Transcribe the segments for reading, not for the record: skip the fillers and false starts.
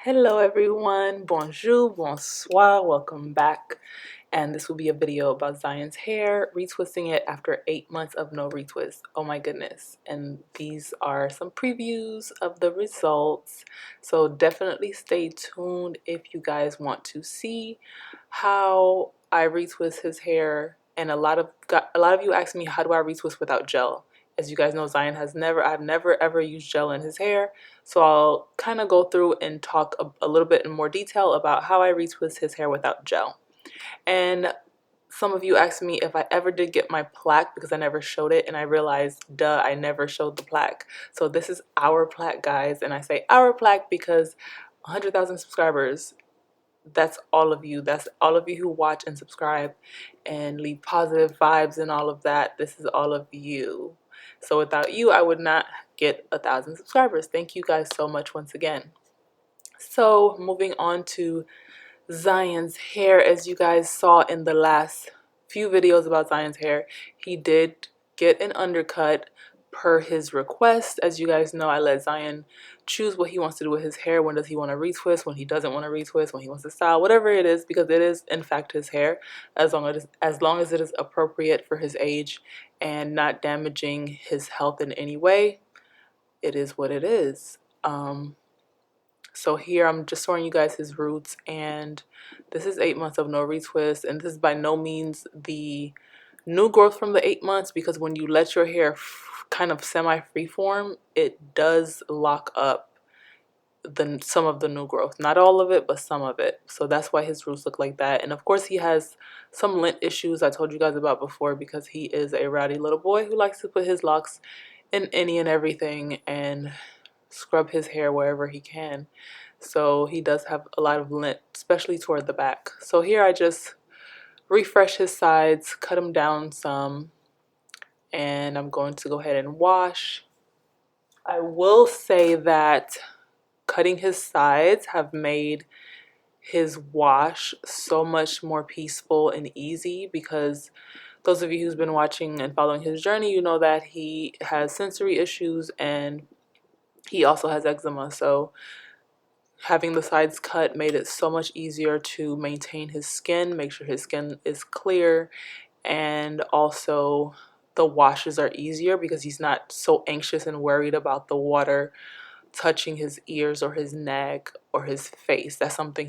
Hello everyone, bonjour, bonsoir, welcome back. And this will be a video about Zion's hair, retwisting it after 8 months of no retwist. Oh my goodness. And these are some previews of the results. So definitely stay tuned if you guys want to see how I retwist his hair. And a lot of you ask me, how do I retwist without gel? As you guys know, I've never ever used gel in his hair. So I'll kind of go through and talk a little bit in more detail about how I retwist his hair without gel. And some of you asked me if I ever did get my plaque because I never showed it, and I realized, duh, I never showed the plaque. So this is our plaque, guys, and I say our plaque because 100,000 subscribers, that's all of you. That's all of you who watch and subscribe and leave positive vibes and all of that. This is all of you. So without you, I would not get 1,000 subscribers. Thank you guys so much once again. So moving on to Zion's hair, as you guys saw in the last few videos about Zion's hair, he did get an undercut per his request. As you guys know, I let Zion choose what he wants to do with his hair. When does he want to retwist, when he doesn't want to retwist, when he wants to style, whatever it is, because it is in fact his hair, as long as it is appropriate for his age and not damaging his health in any way. It is what it is. So here I'm just showing you guys his roots, and this is 8 months of no retwist, and this is by no means the new growth from the 8 months, because when you let your hair kind of semi-freeform, it does lock up some of the new growth. Not all of it, but some of it. So that's why his roots look like that. And of course he has some lint issues I told you guys about before, because he is a rowdy little boy who likes to put his locks in any and everything and scrub his hair wherever he can. So he does have a lot of lint, especially toward the back. So here I just refresh his sides, cut them down some, and I'm going to go ahead and wash. I will say that cutting his sides have made his wash so much more peaceful and easy, because those of you who's been watching and following his journey, you know that he has sensory issues and he also has eczema. So having the sides cut made it so much easier to maintain his skin, make sure his skin is clear, and also the washes are easier because he's not so anxious and worried about the water touching his ears or his neck or his face. That's something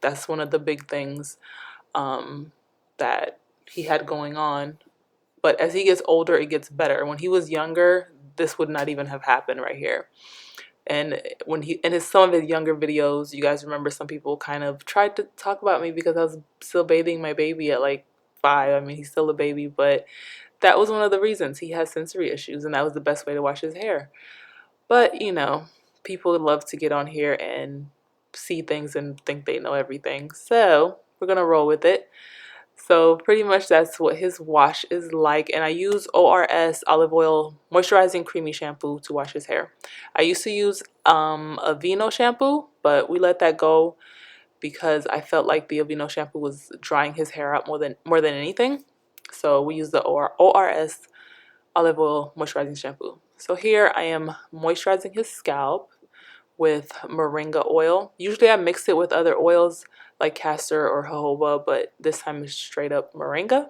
that's one of the big things that he had going on. But as he gets older, it gets better. When he was younger, this would not even have happened right here. And when he in some of his younger videos, you guys remember some people kind of tried to talk about me because I was still bathing my baby at like 5. I mean, he's still a baby, but that was one of the reasons. He has sensory issues, and that was the best way to wash his hair. But you know, people love to get on here and see things and think they know everything, so we're gonna roll with it. So pretty much that's what his wash is like. And I use ORS olive oil moisturizing creamy shampoo to wash his hair. I used to use Aveeno shampoo, but we let that go because I felt like the Aveeno shampoo was drying his hair out more than anything. So we use the ORS olive oil moisturizing shampoo. So here I am moisturizing his scalp with moringa oil. Usually I mix it with other oils like castor or jojoba, but this time it's straight up moringa.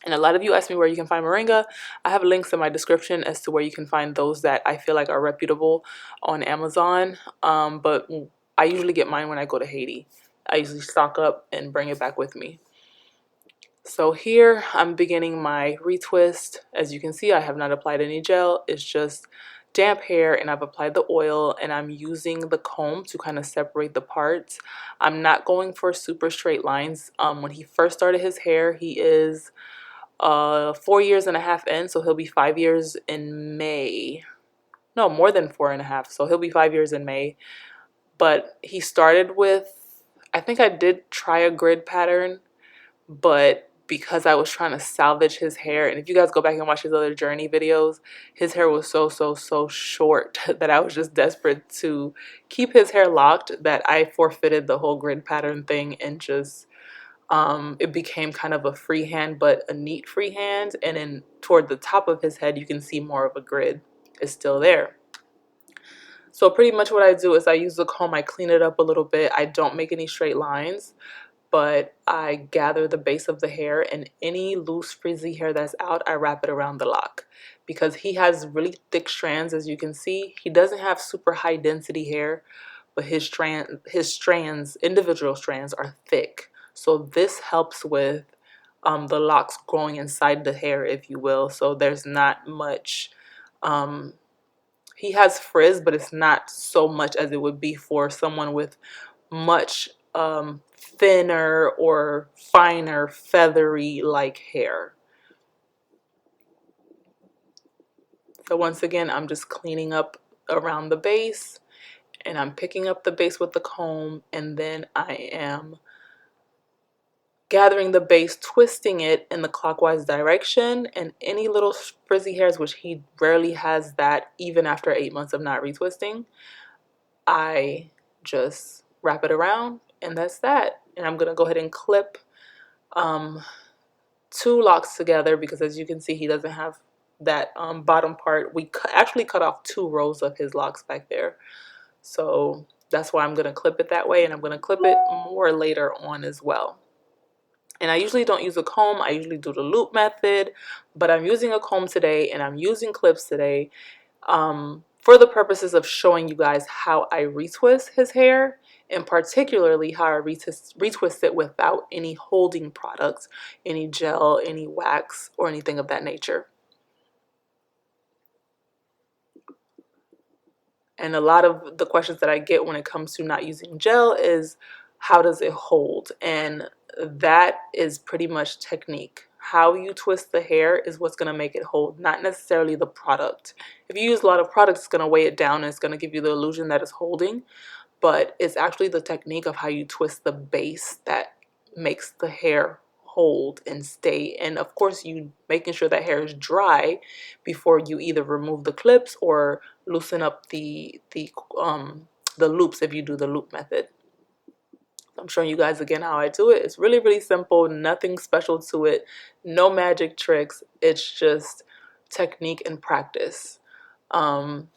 And a lot of you ask me where you can find moringa. I have links in my description as to where you can find those that I feel like are reputable on Amazon. But I usually get mine when I go to Haiti. I usually stock up and bring it back with me. So here I'm beginning my retwist. As you can see, I have not applied any gel. It's just damp hair, and I've applied the oil, and I'm using the comb to kind of separate the parts. I'm not going for super straight lines. When he first started his hair, he is 4.5 years in, so he'll be 5 years in May. No, more than 4.5, so he'll be 5 years in May. But he started with, I think I did try a grid pattern, but because I was trying to salvage his hair, and if you guys go back and watch his other journey videos, his hair was so short that I was just desperate to keep his hair locked that I forfeited the whole grid pattern thing, and just it became kind of a freehand, but a neat freehand. And then toward the top of his head you can see more of a grid is still there. So pretty much what I do is I use the comb, I clean it up a little bit. I don't make any straight lines, but I gather the base of the hair, and any loose frizzy hair that's out, I wrap it around the lock. Because he has really thick strands, as you can see. He doesn't have super high density hair, but his strands, individual strands, are thick. So this helps with the locks growing inside the hair, if you will. So there's not much, he has frizz, but it's not so much as it would be for someone with much thinner or finer feathery like hair. So once again, I'm just cleaning up around the base, and I'm picking up the base with the comb, and then I am gathering the base, twisting it in the clockwise direction, and any little frizzy hairs, which he rarely has that even after 8 months of not retwisting, I just wrap it around, and that's that. And I'm gonna go ahead and clip um, 2 locks together, because as you can see, he doesn't have that bottom part. We actually cut off 2 rows of his locks back there. So that's why I'm gonna clip it that way, and I'm gonna clip it more later on as well. And I usually don't use a comb, I usually do the loop method, but I'm using a comb today and I'm using clips today for the purposes of showing you guys how I retwist his hair, and particularly how I retwist it without any holding products, any gel, any wax, or anything of that nature. And a lot of the questions that I get when it comes to not using gel is, how does it hold? And that is pretty much technique. How you twist the hair is what's going to make it hold, not necessarily the product. If you use a lot of products, it's going to weigh it down and it's going to give you the illusion that it's holding. But it's actually the technique of how you twist the base that makes the hair hold and stay. And of course, you making sure that hair is dry before you either remove the clips or loosen up the loops if you do the loop method. I'm showing you guys again how I do it. It's really, really simple, nothing special to it, no magic tricks. It's just technique and practice. And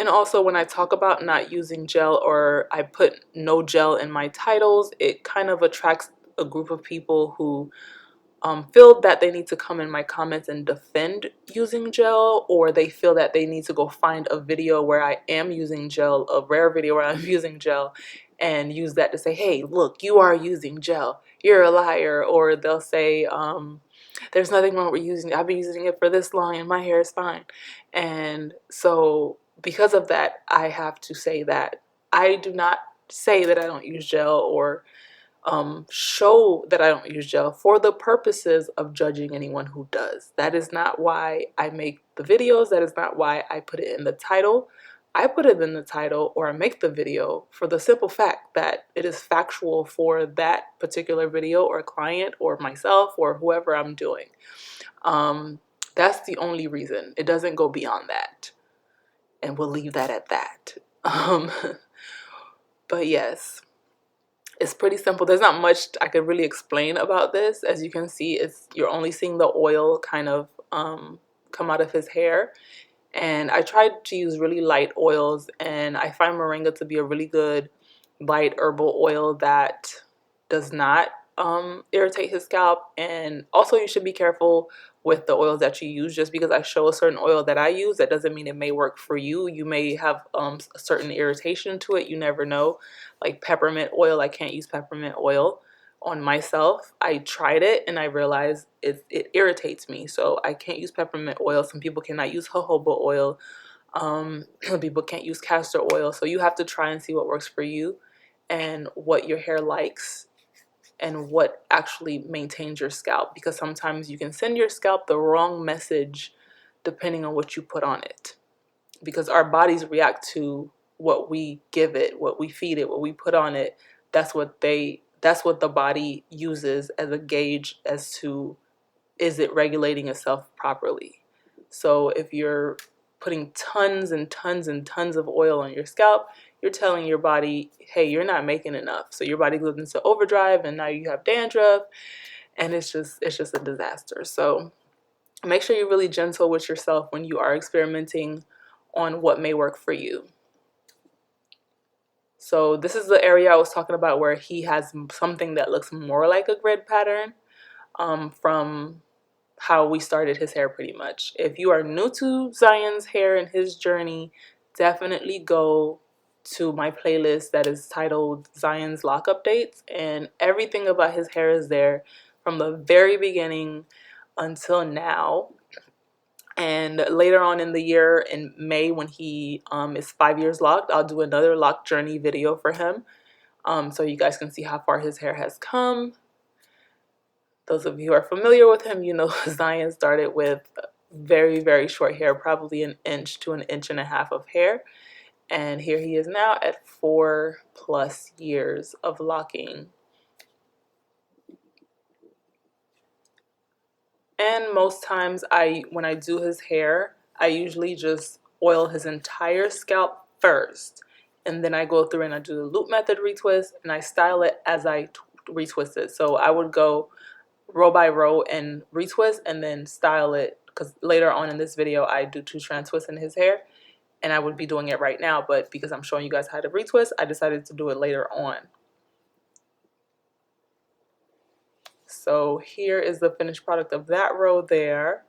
also, when I talk about not using gel, or I put no gel in my titles, it kind of attracts a group of people who feel that they need to come in my comments and defend using gel, or they feel that they need to go find a video where I am using gel, a rare video where I'm using gel, and use that to say, hey, look, you are using gel, you're a liar. Or they'll say, there's nothing wrong with using it, I've been using it for this long and my hair is fine. And so because of that, I have to say that I do not say that I don't use gel, or show that I don't use gel for the purposes of judging anyone who does. That is not why I make the videos. That is not why I put it in the title. I put it in the title, or I make the video, for the simple fact that it is factual for that particular video or client or myself or whoever I'm doing. That's the only reason. It doesn't go beyond that. And we'll leave that at that. But yes. It's pretty simple. There's not much I could really explain about this. As you can see, you're only seeing the oil kind of come out of his hair. And I tried to use really light oils, and I find moringa to be a really good light herbal oil that does not irritate his scalp. And also, you should be careful with the oils that you use. Just because I show a certain oil that I use, that doesn't mean it may work for you. You may have a certain irritation to it. You never know. Like peppermint oil, I can't use peppermint oil on myself. I tried it and I realized it irritates me, so I can't use peppermint oil. Some people cannot use jojoba oil. Some people can't use castor oil. So you have to try and see what works for you and what your hair likes and what actually maintains your scalp, because sometimes you can send your scalp the wrong message depending on what you put on it, because our bodies react to what we give it, what we feed it, what we put on it. That's what the body uses as a gauge as to, is it regulating itself properly. So if you're putting tons and tons and tons of oil on your scalp, you're telling your body, hey, you're not making enough. So your body goes into overdrive, and now you have dandruff, and it's just a disaster. So make sure you're really gentle with yourself when you are experimenting on what may work for you. So this is the area I was talking about where he has something that looks more like a grid pattern from how we started his hair pretty much. If you are new to Zion's hair and his journey, definitely go to my playlist that is titled Zion's Lock Updates, and everything about his hair is there from the very beginning until now. And later on in the year, in May, when he is 5 years locked, I'll do another lock journey video for him, so you guys can see how far his hair has come. Those of you who are familiar with him, you know Zion started with very, very short hair, probably an inch to an inch and a half of hair. And here he is now at 4+ years of locking. And most times when I do his hair, I usually just oil his entire scalp first. And then I go through and I do the loop method retwist, and I style it as I retwist it. So I would go row by row and retwist and then style it, because later on in this video I do 2 strand twists in his hair, and I would be doing it right now, but because I'm showing you guys how to retwist, I decided to do it later on. So here is the finished product of that row there.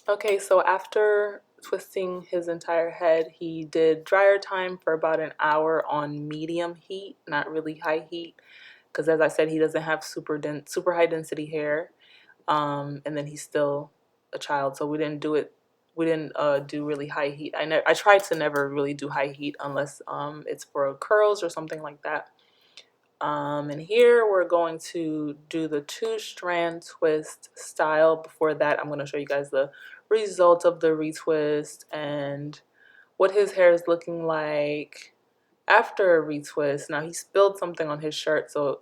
Okay, so after twisting his entire head, he did dryer time for about an hour on medium heat, not really high heat, because as I said, he doesn't have super high density hair, and then he's still a child, so we didn't do really high heat. I tried to never really do high heat unless it's for curls or something like that. And here we're going to do the 2-strand twist style. Before that, I'm going to show you guys the result of the retwist and what his hair is looking like after a retwist. Now, he spilled something on his shirt, so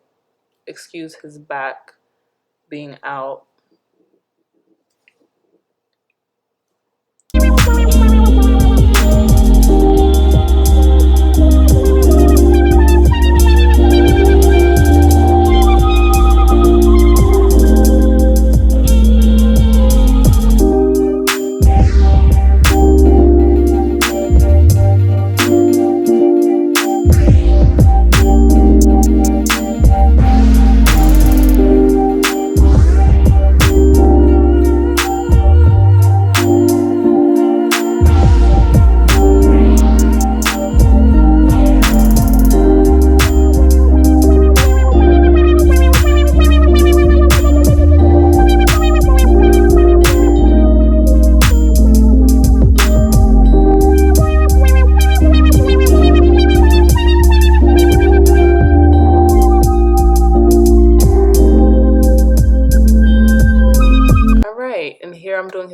excuse his back being out.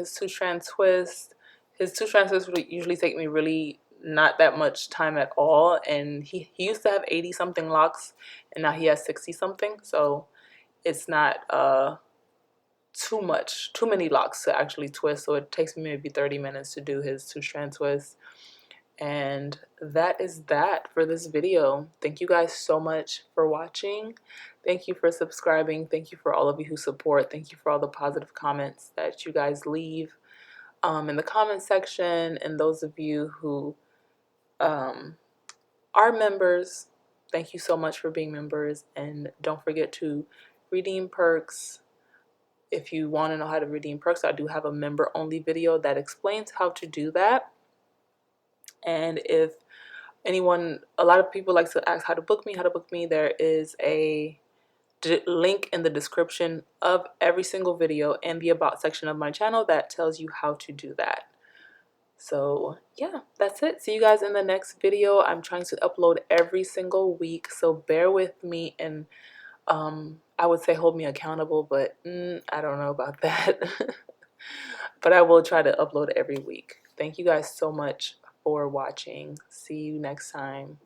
his two-strand twist. His two-strand twists usually take me really not that much time at all, and he used to have 80 something locks and now he has 60 something, so it's not too many locks to actually twist. So it takes me maybe 30 minutes to do his two-strand twist. And that is that for this video. Thank you guys so much for watching. Thank you for subscribing. Thank you for all of you who support. Thank you for all the positive comments that you guys leave in the comment section, and those of you who are members, thank you so much for being members. And don't forget to redeem perks. If you want to know how to redeem perks, I do have a member only video that explains how to do that. And if anyone, a lot of people like to ask how to book me, there is a link in the description of every single video and the about section of my channel that tells you how to do that. So yeah, that's it. See you guys in the next video. I'm trying to upload every single week, so bear with me, and I would say hold me accountable, but I don't know about that. But I will try to upload every week. Thank you guys so much for watching. See you next time.